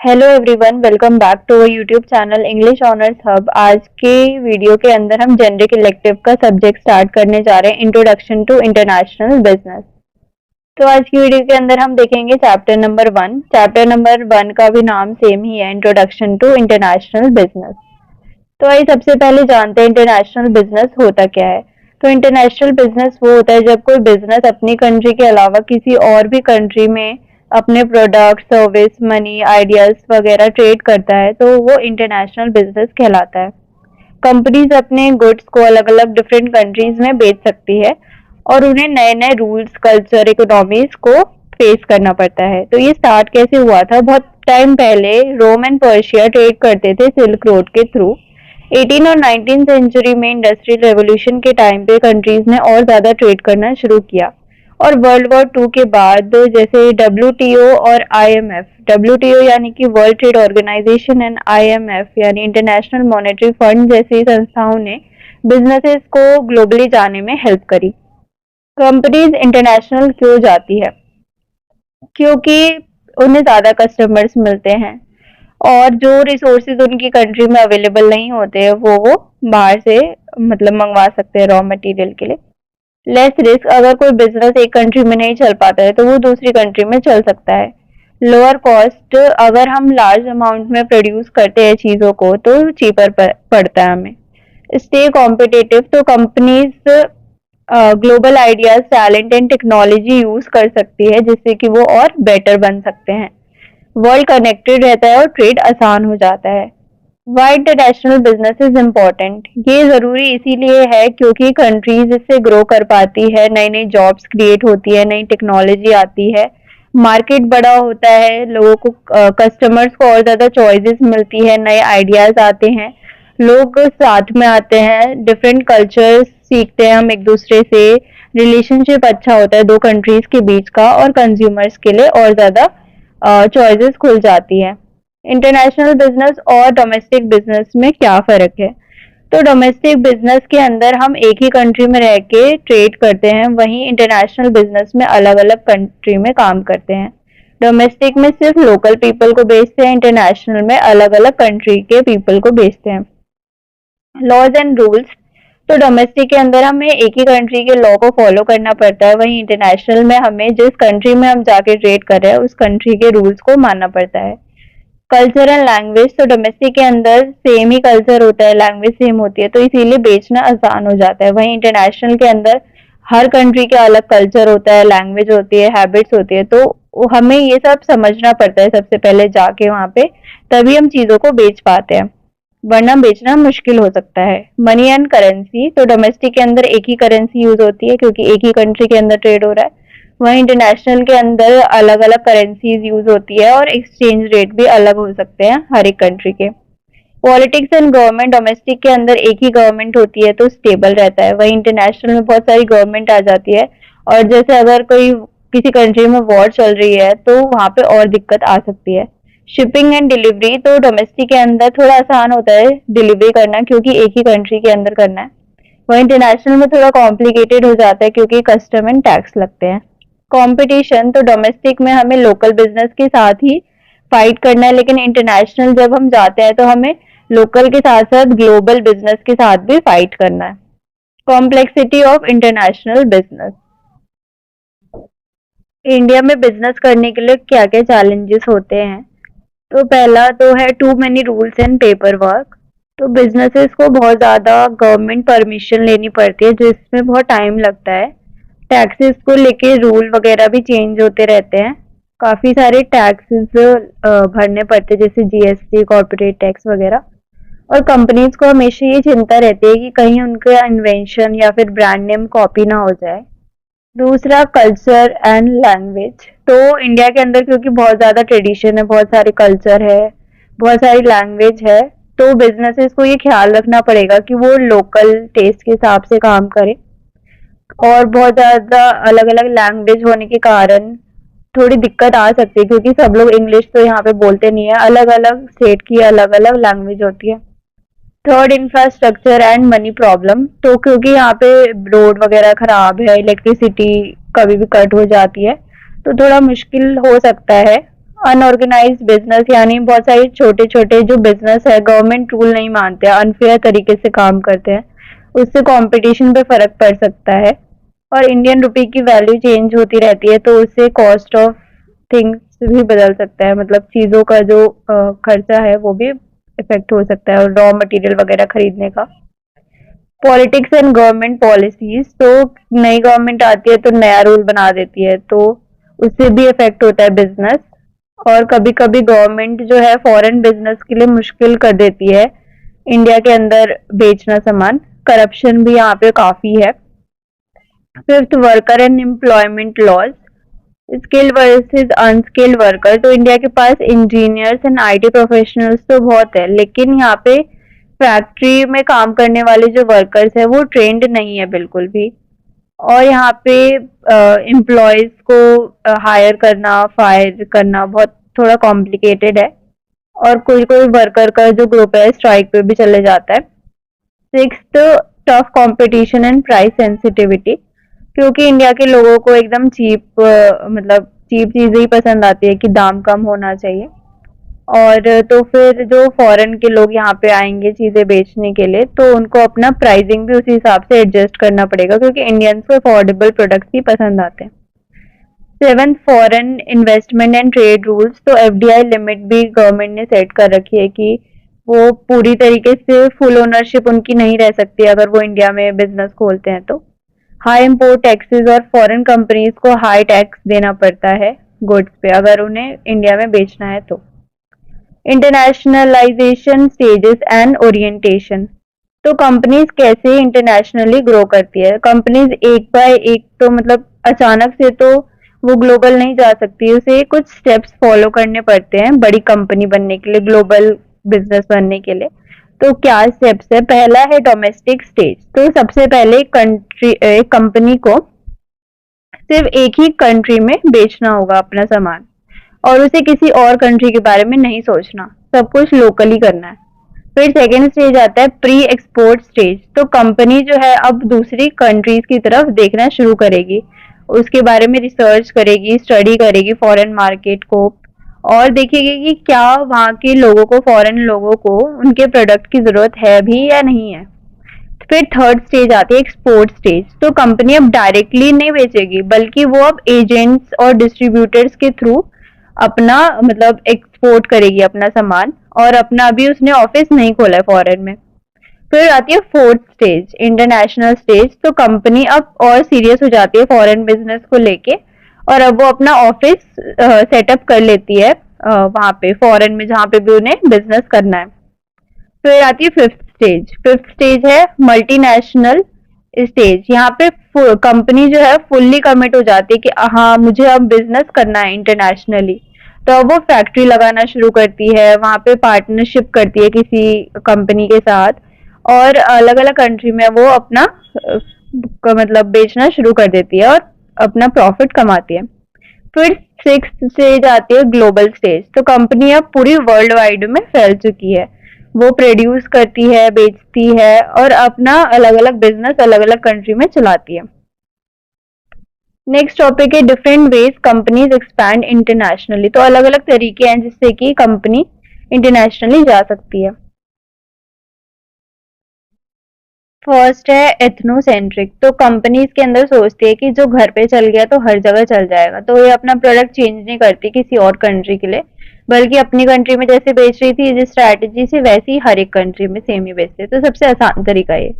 Hello everyone, welcome back to our YouTube channel English honours hub. आज के video के अंदर हम जेनरिक इलेक्टिव का सब्जेक्ट स्टार्ट करने जा रहे हैं, इंट्रोडक्शन टू इंटरनेशनल बिजनेस। तो आज की वीडियो के अंदर हम देखेंगे चैप्टर नंबर 1। चैप्टर नंबर 1 का भी नाम सेम ही है, इंट्रोडक्शन टू इंटरनेशनल बिजनेस। तो आइए सबसे पहले जानते हैं इंटरनेशनल बिजनेस होता क्या है। तो इंटरनेशनल बिजनेस वो होता है जब कोई बिजनेस अपनी कंट्री के अलावा किसी और भी कंट्री में अपने प्रोडक्ट, सर्विस, मनी, आइडियाज वगैरह ट्रेड करता है, तो वो इंटरनेशनल बिजनेस कहलाता है। कंपनीज अपने गुड्स को अलग अलग डिफरेंट कंट्रीज में बेच सकती है और उन्हें नए नए रूल्स, कल्चर, इकोनॉमीज को फेस करना पड़ता है। तो ये स्टार्ट कैसे हुआ था? बहुत टाइम पहले रोम एंड पर्शिया ट्रेड करते थे सिल्क रोड के थ्रू। 18 और 19 सेंचुरी में इंडस्ट्रियल रेवोल्यूशन के टाइम पे कंट्रीज ने और ज़्यादा ट्रेड करना शुरू किया और वर्ल्ड वॉर 2 के बाद जैसे WTO और IMF, WTO यानी कि world trade organisation and IMF यानी इंटरनेशनल मॉनेटरी फंड जैसी संस्थाओं ने बिजनेसेस को ग्लोबली जाने में हेल्प करी। कंपनीज इंटरनेशनल क्यों जाती है? क्योंकि उन्हें ज़्यादा कस्टमर्स मिलते हैं और जो रिसोर्सेज उनकी कंट्री में अवेलेबल नहीं होते हैं वो बाहर से मतलब मंगवा सकते हैं रॉ मटेरियल के लिए। लेस रिस्क, अगर कोई बिजनेस एक कंट्री में नहीं चल पाता है तो वो दूसरी कंट्री में चल सकता है। लोअर कॉस्ट, अगर हम लार्ज अमाउंट में प्रोड्यूस करते हैं चीज़ों को तो चीपर पड़ता है हमें। स्टे कॉम्पिटिटिव, तो companies global ideas, talent and technology use कर सकती है जिससे कि वो और बेटर बन सकते हैं। वर्ल्ड कनेक्टेड रहता है और ट्रेड आसान हो जाता है। Y international business is important? ये ज़रूरी इसीलिए है क्योंकि कंट्रीज इससे ग्रो कर पाती है, नई नई जॉब्स क्रिएट होती है, नई टेक्नोलॉजी आती है, मार्केट बड़ा होता है, लोगों को कस्टमर्स को और ज़्यादा चॉइसेस मिलती है, नए आइडियाज़ आते हैं, लोग साथ में आते हैं, डिफरेंट कल्चर्स सीखते हैं हम एक दूसरे से, रिलेशनशिप अच्छा होता है दो कंट्रीज के बीच का और कंज्यूमर्स के लिए और ज़्यादा चॉइसेस खुल जाती है। इंटरनेशनल बिजनेस और डोमेस्टिक बिजनेस में क्या फ़र्क है? तो डोमेस्टिक बिजनेस के अंदर हम एक ही कंट्री में रह के ट्रेड करते हैं, वहीं इंटरनेशनल बिजनेस में अलग अलग कंट्री में काम करते हैं। डोमेस्टिक में सिर्फ लोकल पीपल को बेचते हैं, इंटरनेशनल में अलग अलग कंट्री के पीपल को बेचते हैं। लॉज एंड रूल्स, तो डोमेस्टिक के अंदर हमें एक ही कंट्री के लॉ को फॉलो करना पड़ता है, वहीं इंटरनेशनल में हमें जिस कंट्री में हम जाके ट्रेड कर रहे हैं उस कंट्री के रूल्स को मानना पड़ता है। कल्चर एंड लैंग्वेज, तो डोमेस्टिक के अंदर सेम ही कल्चर होता है, लैंग्वेज सेम होती है, तो इसीलिए बेचना आसान हो जाता है। वहीं इंटरनेशनल के अंदर हर कंट्री का अलग कल्चर होता है, लैंग्वेज होती है, हैबिट्स होती है, तो हमें ये सब समझना पड़ता है सबसे पहले जाके वहाँ पे, तभी हम चीज़ों को बेच पाते हैं, वरना बेचना मुश्किल हो सकता है। मनी एंड करेंसी, तो डोमेस्टिक के अंदर एक ही करेंसी यूज होती है क्योंकि एक ही कंट्री के अंदर ट्रेड हो रहा है, वहीं इंटरनेशनल के अंदर अलग अलग करेंसीज यूज होती है और एक्सचेंज रेट भी अलग हो सकते हैं हर एक कंट्री के। पॉलिटिक्स एंड गवर्नमेंट, डोमेस्टिक के अंदर एक ही गवर्नमेंट होती है तो स्टेबल रहता है, वहीं इंटरनेशनल में बहुत सारी गवर्नमेंट आ जाती है और जैसे अगर कोई किसी कंट्री में वॉर चल रही है तो वहाँ पे और दिक्कत आ सकती है। शिपिंग एंड डिलीवरी, तो डोमेस्टिक के अंदर थोड़ा आसान होता है डिलीवरी करना क्योंकि एक ही कंट्री के अंदर करना है, वहीं इंटरनेशनल में थोड़ा कॉम्प्लिकेटेड हो जाता है क्योंकि कस्टम एंड टैक्स लगते हैं। कंपटीशन, तो डोमेस्टिक में हमें लोकल बिजनेस के साथ ही फाइट करना है, लेकिन इंटरनेशनल जब हम जाते हैं तो हमें लोकल के साथ साथ ग्लोबल बिजनेस के साथ भी फाइट करना है। Complexity of international business, India में बिजनेस करने के लिए क्या क्या चैलेंजेस होते हैं? तो पहला तो है too many rules and paper work, तो बिजनेसेस को बहुत ज़्यादा गवर्नमेंट परमिशन लेनी पड़ती है जिसमें बहुत टाइम लगता है। टैक्सेस को लेके रूल वगैरह भी चेंज होते रहते हैं, काफ़ी सारे टैक्सेस भरने पड़ते हैं जैसे GST, कॉर्पोरेट टैक्स वगैरह। और कंपनीज को हमेशा ये चिंता रहती है कि कहीं उनका इन्वेंशन या फिर ब्रांड नेम कॉपी ना हो जाए। दूसरा कल्चर एंड लैंग्वेज, तो इंडिया के अंदर क्योंकि बहुत ज़्यादा ट्रेडिशन है, बहुत सारे कल्चर है, बहुत सारी लैंग्वेज है, तो बिजनेसेस को ये ख्याल रखना पड़ेगा कि वो लोकल टेस्ट के हिसाब से काम करें और बहुत ज़्यादा अलग अलग लैंग्वेज होने के कारण थोड़ी दिक्कत आ सकती है क्योंकि सब लोग इंग्लिश तो यहाँ पे बोलते नहीं है, अलग अलग स्टेट की अलग अलग लैंग्वेज होती है। Third, infrastructure and money problem, तो क्योंकि यहाँ पे रोड वगैरह खराब है, इलेक्ट्रिसिटी कभी भी कट हो जाती है तो थोड़ा मुश्किल हो सकता है अनऑर्गेनाइज्ड बिजनेस यानी बहुत सारे छोटे छोटे जो बिजनेस है गवर्नमेंट रूल नहीं मानते हैं, अनफेयर तरीके से काम करते हैं, उससे कंपटीशन पे फर्क पड़ सकता है। और इंडियन रुपी की वैल्यू चेंज होती रहती है, तो उससे कॉस्ट ऑफ थिंग्स भी बदल सकता है, मतलब चीज़ों का जो खर्चा है वो भी इफेक्ट हो सकता है, और रॉ मटेरियल वगैरह खरीदने का। पॉलिटिक्स एंड गवर्नमेंट पॉलिसीज, तो नई गवर्नमेंट आती है तो नया रूल बना देती है, तो उससे भी इफेक्ट होता है बिजनेस। और कभी कभी गवर्नमेंट जो है फॉरेन बिजनेस के लिए मुश्किल कर देती है इंडिया के अंदर बेचना सामान। करप्शन भी यहाँ पे काफी है। Fifth, worker and employment laws, skilled versus unskilled worker. तो इंडिया के पास इंजीनियर्स एंड आईटी प्रोफेशनल्स तो बहुत है, लेकिन यहाँ पे फैक्ट्री में काम करने वाले जो वर्कर्स है वो ट्रेंड नहीं है बिल्कुल भी। और यहाँ पे एम्प्लॉयज को हायर करना फायर करना बहुत थोड़ा कॉम्प्लिकेटेड है, और कोई कोई वर्कर का जो ग्रुप है स्ट्राइक पे भी चले जाता है। Sixth, tough competition and price sensitivity, क्योंकि इंडिया के लोगों को एकदम चीप मतलब चीप चीजें ही पसंद आती है कि दाम कम होना चाहिए। और तो फिर जो फॉरेन के लोग यहाँ पे आएंगे चीजें बेचने के लिए, तो उनको अपना प्राइसिंग भी उसी हिसाब से एडजस्ट करना पड़ेगा, क्योंकि इंडियंस को अफोर्डेबल प्रोडक्ट्स ही पसंद आते हैं। Seventh, foreign investment and trade rules, तो एफडीआई लिमिट भी गवर्नमेंट ने सेट कर रखी है कि वो पूरी तरीके से फुल ओनरशिप उनकी नहीं रह सकती अगर वो इंडिया में बिजनेस खोलते हैं तो। हाई इम्पोर्ट टैक्सेस, और फॉरेन कंपनीज को हाई टैक्स देना पड़ता है गुड्स पे अगर उन्हें इंडिया में बेचना है तो। इंटरनेशनलाइजेशन स्टेजेस एंड ओरिएंटेशन, तो कंपनीज कैसे इंटरनेशनली ग्रो करती है। कंपनीज एक बाय एक तो मतलब अचानक से तो वो ग्लोबल नहीं जा सकती, उसे कुछ स्टेप्स फॉलो करने पड़ते हैं बड़ी कंपनी बनने के लिए, ग्लोबल बिजनेस बनने के लिए। तो क्या स्टेप्स है? पहला है डोमेस्टिक स्टेज, तो सबसे पहले एक कंपनी को सिर्फ एक ही कंट्री में बेचना होगा अपना सामान, और उसे किसी और कंट्री के बारे में नहीं सोचना, सब कुछ लोकली करना है। फिर सेकेंड स्टेज आता है प्री एक्सपोर्ट स्टेज, तो कंपनी जो है अब दूसरी कंट्रीज की तरफ देखना शुरू करेगी, उसके बारे में रिसर्च करेगी, स्टडी करेगी फॉरेन मार्केट को, और देखेगी कि क्या वहाँ के लोगों को, फॉरेन लोगों को उनके प्रोडक्ट की जरूरत है भी या नहीं है। फिर थर्ड स्टेज आती है एक्सपोर्ट स्टेज, तो कंपनी अब डायरेक्टली नहीं बेचेगी, बल्कि वो अब एजेंट्स और डिस्ट्रीब्यूटर्स के थ्रू अपना मतलब एक्सपोर्ट करेगी अपना सामान, और अपना अभी उसने ऑफिस नहीं खोला है फॉरेन में। फिर आती है फोर्थ स्टेज इंटरनेशनल स्टेज, तो कंपनी अब और सीरियस हो जाती है फॉरेन बिजनेस को लेके, और अब वो अपना ऑफिस सेटअप कर लेती है वहां पे फॉरेन में जहाँ पे भी उन्हें बिजनेस करना है। फिर आती है फिफ्थ स्टेज। फिफ्थ स्टेज है मल्टीनेशनल स्टेज, यहाँ पे कंपनी जो है फुल्ली कमिट हो जाती है कि हाँ मुझे अब बिजनेस करना है इंटरनेशनली, तो अब वो फैक्ट्री लगाना शुरू करती है, वहां पे पार्टनरशिप करती है किसी कंपनी के साथ, और अलग अलग कंट्री में वो अपना मतलब बेचना शुरू कर देती है और अपना प्रॉफिट कमाती है। फिर सिक्स्थ स्टेज आती है ग्लोबल स्टेज, तो कंपनी अब पूरी वर्ल्ड वाइड में फैल चुकी है, वो प्रोड्यूस करती है, बेचती है, और अपना अलग अलग बिजनेस अलग अलग कंट्री में चलाती है। नेक्स्ट टॉपिक है different ways companies expand internationally, तो अलग अलग तरीके हैं जिससे कि कंपनी इंटरनेशनली जा सकती है। फर्स्ट है एथनोसेंट्रिक, तो कंपनीज के अंदर सोचती है कि जो घर पे चल गया तो हर जगह चल जाएगा, तो ये अपना प्रोडक्ट चेंज नहीं करती किसी और कंट्री के लिए, बल्कि अपनी कंट्री में जैसे बेच रही थी जिस स्ट्रैटेजी से, वैसे ही हर एक कंट्री में सेम ही बेचते, तो सबसे आसान तरीका ये।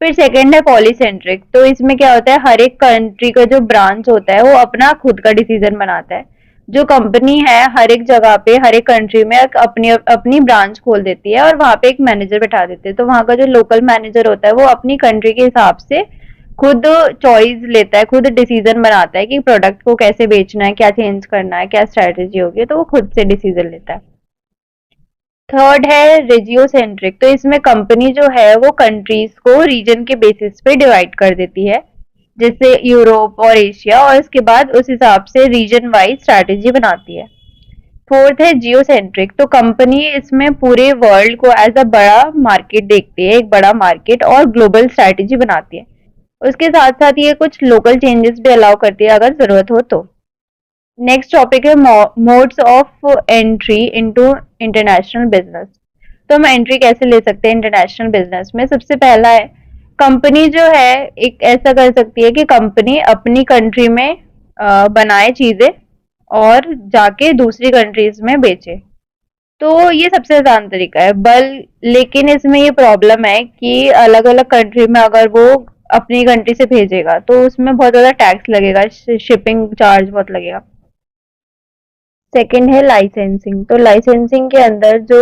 फिर सेकंड है पॉलीसेंट्रिक, तो इसमें क्या होता है हर एक कंट्री का जो ब्रांच होता है वो अपना खुद का डिसीजन बनाता है, जो कंपनी है हर एक जगह पे हर एक कंट्री में अपनी अपनी ब्रांच खोल देती है, और वहां पे एक मैनेजर बैठा देते हैं, तो वहां का जो लोकल मैनेजर होता है वो अपनी कंट्री के हिसाब से खुद चॉइस लेता है, खुद डिसीजन बनाता है कि प्रोडक्ट को कैसे बेचना है, क्या चेंज करना है, क्या स्ट्रेटेजी होगी, तो वो खुद से डिसीजन लेता है। थर्ड है रेजियोसेंट्रिक, तो इसमें कंपनी जो है वो कंट्रीज को रीजन के बेसिस पे डिवाइड कर देती है, जैसे यूरोप और एशिया, और इसके बाद उस हिसाब से रीजन वाइज स्ट्रैटेजी बनाती है। फोर्थ है जियोसेंट्रिक, तो कंपनी इसमें पूरे वर्ल्ड को एज अ बड़ा मार्केट देखती है, एक बड़ा मार्केट, और ग्लोबल स्ट्रैटेजी बनाती है। उसके साथ साथ ये कुछ लोकल चेंजेस भी अलाउ करती है अगर जरूरत हो तो। नेक्स्ट टॉपिक है modes of entry into international business. तो हम एंट्री कैसे ले सकते हैं इंटरनेशनल बिजनेस में। सबसे पहला है, कंपनी जो है एक ऐसा कर सकती है कि कंपनी अपनी कंट्री में बनाए चीजें और जाके दूसरी कंट्रीज में बेचे। तो ये सबसे आसान तरीका है। लेकिन इसमें ये प्रॉब्लम है कि अलग अलग कंट्री में अगर वो अपनी कंट्री से भेजेगा तो उसमें बहुत ज्यादा टैक्स लगेगा, शिपिंग चार्ज बहुत लगेगा। सेकंड है लाइसेंसिंग। तो लाइसेंसिंग के अंदर जो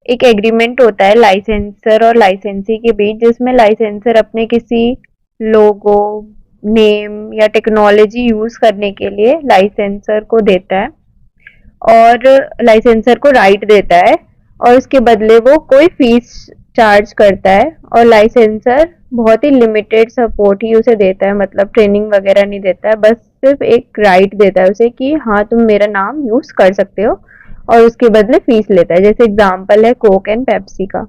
एक एग्रीमेंट होता है लाइसेंसर और लाइसेंसी के बीच, जिसमें लाइसेंसर अपने किसी लोगो, नेम या टेक्नोलॉजी यूज करने के लिए लाइसेंसर को देता है और लाइसेंसर को राइट देता है और उसके बदले वो कोई फीस चार्ज करता है। और लाइसेंसर बहुत ही लिमिटेड सपोर्ट ही उसे देता है, मतलब ट्रेनिंग वगैरह नहीं देता है, बस सिर्फ एक राइट देता है उसे कि हाँ तुम मेरा नाम यूज कर सकते हो, और उसके बदले फीस लेता है। जैसे एग्जांपल है कोक एंड पेप्सी का।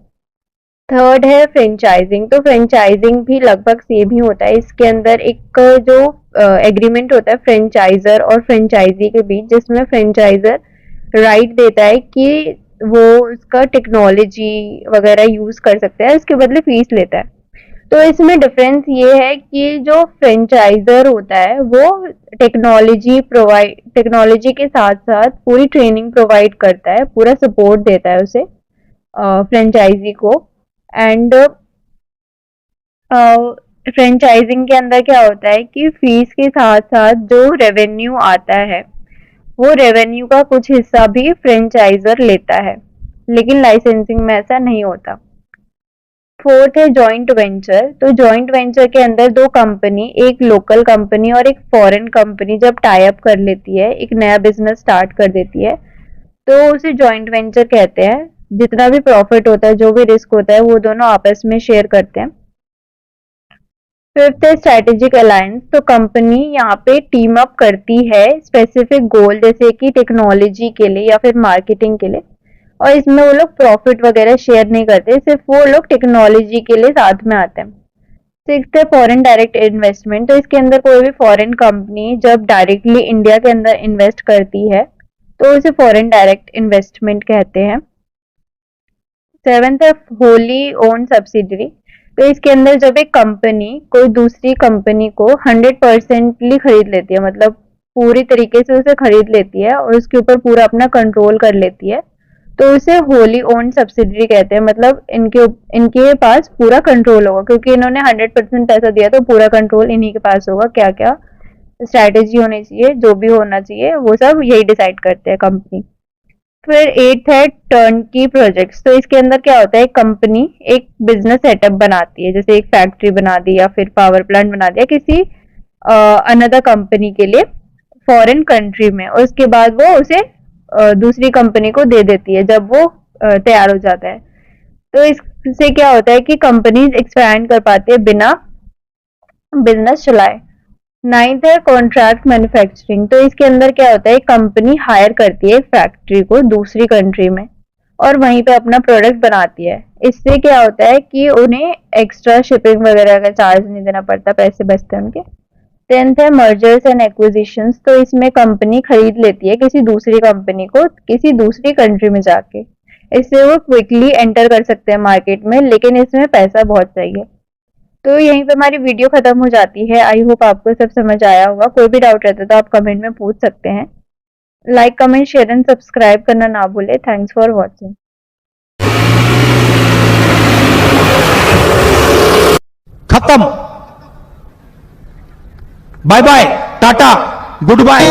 थर्ड है फ्रेंचाइजिंग। तो फ्रेंचाइजिंग भी लगभग सेम ही होता है। इसके अंदर एक जो एग्रीमेंट होता है फ्रेंचाइजर और फ्रेंचाइजी के बीच, जिसमें फ्रेंचाइजर राइट देता है कि वो उसका टेक्नोलॉजी वगैरह यूज कर सकता है, इसके बदले फीस लेता है। तो इसमें डिफरेंस ये है कि जो फ्रेंचाइजर होता है वो टेक्नोलॉजी के साथ साथ पूरी ट्रेनिंग प्रोवाइड करता है, पूरा सपोर्ट देता है उसे, फ्रेंचाइजी को। एंड फ्रेंचाइजिंग के अंदर क्या होता है कि फीस के साथ साथ जो रेवेन्यू आता है वो रेवेन्यू का कुछ हिस्सा भी फ्रेंचाइजर लेता है, लेकिन लाइसेंसिंग में ऐसा नहीं होता। फोर्थ है जॉइंट वेंचर। तो जॉइंट वेंचर के अंदर दो कंपनी, एक लोकल कंपनी और एक फॉरेन कंपनी, जब टाई अप कर लेती है, एक नया बिजनेस स्टार्ट कर देती है, तो उसे जॉइंट वेंचर कहते हैं। जितना भी प्रॉफिट होता है, जो भी रिस्क होता है, वो दोनों आपस में शेयर करते हैं। फिफ्थ है स्ट्रेटेजिक अलायंस। तो कंपनी यहाँ पे टीम अप करती है स्पेसिफिक गोल, जैसे कि टेक्नोलॉजी के लिए या फिर मार्केटिंग के लिए, और इसमें वो लोग प्रॉफिट वगैरह शेयर नहीं करते, सिर्फ वो लोग टेक्नोलॉजी के लिए साथ में आते हैं। सिक्स्थ है फॉरेन डायरेक्ट इन्वेस्टमेंट। तो इसके अंदर कोई भी फॉरेन कंपनी जब डायरेक्टली इंडिया के अंदर इन्वेस्ट करती है तो उसे फॉरेन डायरेक्ट इन्वेस्टमेंट कहते हैं। सेवेंथ है होली ओन सब्सिडरी। तो इसके अंदर जब एक कंपनी कोई दूसरी कंपनी को 100% खरीद लेती है, मतलब पूरी तरीके से उसे खरीद लेती है और उसके ऊपर पूरा अपना कंट्रोल कर लेती है, तो उसे होली ओन सब्सिडरी कहते हैं। मतलब इनके पास पूरा कंट्रोल होगा, क्योंकि इन्होंने 100% पैसा दिया तो पूरा कंट्रोल इन्हीं के पास होगा। क्या क्या स्ट्रैटेजी होनी चाहिए, जो भी होना चाहिए, वो सब यही डिसाइड करते हैं कंपनी। फिर एट है टर्न की प्रोजेक्ट्स। तो इसके अंदर क्या होता है, कंपनी एक बिजनेस सेटअप बनाती है, जैसे एक फैक्ट्री बना दी या फिर पावर प्लांट बना दिया किसी अनदर कंपनी के लिए फॉरेन कंट्री में, और उसके बाद वो उसे दूसरी कंपनी को दे देती है जब वो तैयार हो जाता है। तो इससे क्या होता है कि कंपनीज एक्सपैंड कर पाती है बिना बिजनेस चलाए। नाइन्थ है कॉन्ट्रैक्ट मैन्युफैक्चरिंग। तो इसके अंदर क्या होता है, कंपनी हायर करती है फैक्ट्री को दूसरी कंट्री में और वहीं पे अपना प्रोडक्ट बनाती है। इससे क्या होता है कि उन्हें एक्स्ट्रा शिपिंग वगैरह का चार्ज नहीं देना पड़ता, पैसे बचते हैं उनके। टेंथ है मर्जर्स एंड एक्विजिशंस। तो इसमें कंपनी खरीद लेती है किसी दूसरी कंपनी को किसी दूसरी कंट्री में जाके, इससे वो क्विकली एंटर कर सकते हैं मार्केट में, लेकिन इसमें पैसा बहुत चाहिए। तो यहीं पे हमारी वीडियो खत्म हो जाती है। आई होप आपको सब समझ आया होगा। कोई भी डाउट रहता है तो आप कमेंट में पूछ सकते हैं। Like, comment, share and subscribe करना ना भूले। Thanks for watching. खत्म। बाय बाय, टाटा, गुड बाय।